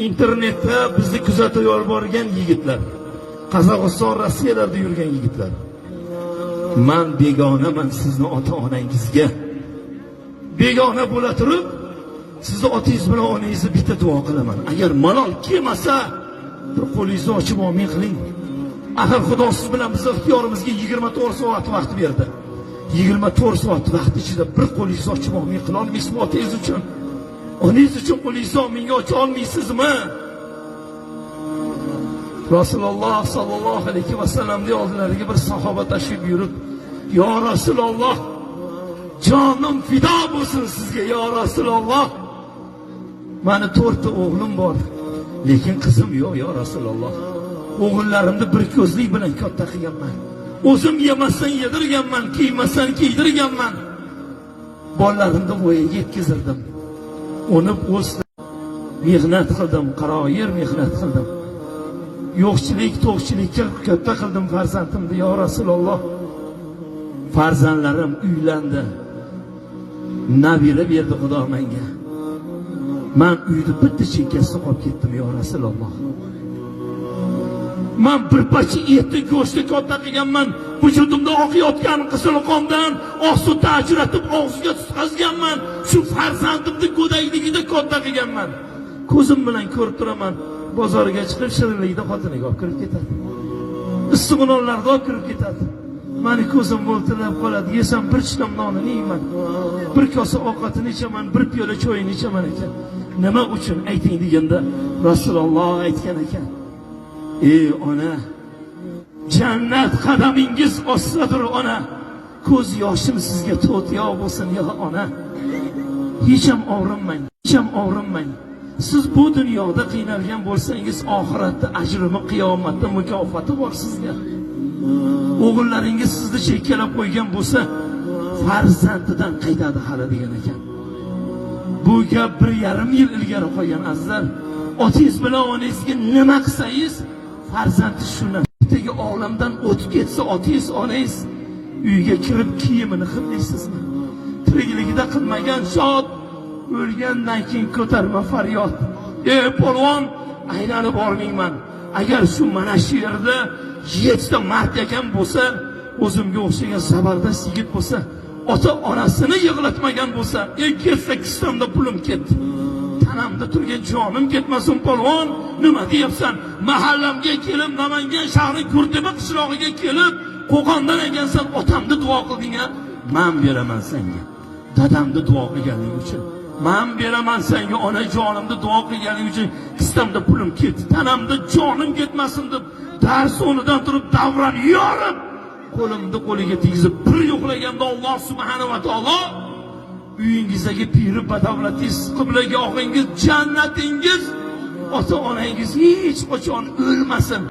internetda bizni kuzatib borgan yigitlar, Qozog'iston, Rossiyalarda yurgan yigitlar. Men begonaman sizni ota-onangizga. Begona bo'la turib, sizni otangiz bilan onangizni bitta duo qilaman. Agar malol kelmasa, bir qo'lingizni ochib amin qiling. Axir Xudo siz bilan biz ixtiyorimizga 24 soat vaqt berdi. 24 soat vaqt ichida bir qo'lingizni ochib amin qila olmaysizmi otangiz uchun? Onangiz uchun qo'lingizni ominga ocha olmaysizmi? Rasululloh sallallohu alayhi vasallamning oldilariga bir sahoba tashrif buyurib, "Ya Rasululloh, jonim fido bo'lsin sizga ya Rasululloh. Meni 4 ta o'g'lim bor, lekin qizim yo'q ya Rasululloh. O'g'illarimni bir ko'zlik bilan katta qilganman. O'zim yemasdan yedirganman, kiymasdan kiydirganman. Bolalarimni voyaga yetkazirdim. Uni o'sdim, mehnat qildim, qaroyir mehnat qildim. Yo'qchilik, to'qchilikka katta qildim farzandimni ya Rasululloh. Farzandlarim uylandi. Nabira berdi Xudo menga. Men uyda bitta chekkasida qolib ketdim ya Rasululloh. Men bir parcha etni go'shtni katta qilganman. Vujudimda oqayotgan qizil qondan oq sutni ajratib og'ziga tutqazganman. Shu farzandimni go'dakligida katta qilganman. Ko'zim bilan ko'rib turaman. Bozorga chiqib shirinlikda xotiniga olib kirib ketadi. Issiqxonalarda olib kirib ketadi. Meni ko'zim mo'ltirab qoladi. Yesam bir chiqim nonini yeyman. Bir kosa ovqatini ichaman, bir piyola choyini ichaman ekan. Nima uchun ayting deganda Rasululloh aytgan ekan. Ey ona, jannat qadamingiz ostidadir ona. Ko'z yoshim sizga to'tiyo bo'lsin ya ona. Hech ham og'rinmang, hech ham og'rinmang. Siz bu dunyoda qiynalgan bo'lsangiz, oxiratda ajrimi, qiyomatda mukofoti bor sizga. O'g'illaringiz sizni chekkalab qo'ygan bo'lsa, farzandidan qaytadi hali degan ekan. Bu gap 1,5 yil ilgari qo'ygan azizlar. Otangiz bilan onangizga nima qilsangiz, farzandi shuni bittagi olamdan o'tib ketsa, otangiz, onangiz uyga kirib kiyimini qilmaysizmi? Tirikligida qilmagan shod, o'lgandan keyin ko'tarma faryod. Ey polvon, aylanib bormayman. Agar shu mana shu yerda 7 ta mard ekan bo'lsa, o'zimga o'xshagan zabardast yigit bo'lsa, ota-onasini yig'latmagan bo'lsa, ketsa kistamda pulim ketdi. Tanamda turgan jonim ketmasin polvon. Nima deyapsan? Mahallamga kelib, Namangan shahri Kurtepa qishlog'iga kelib, Qo'qondan ekansan, otamni duo qilding-a? Men beraman senga. Dadamni duo qilganing uchun. Men beraman senga onajonimni duo qilganing uchun. Kistamda pulim ketdi. Tanamda jonim ketmasin deb dars o'rnidan turib davron yorib, qo'limni qo'liga tegizib bir yo'qlaganda Alloh subhanahu va taolo uyingizdagi piri badavlatingiz, qiblaga og'ingiz, jannatingiz, ota-onangiz hech qachon o'lmasin.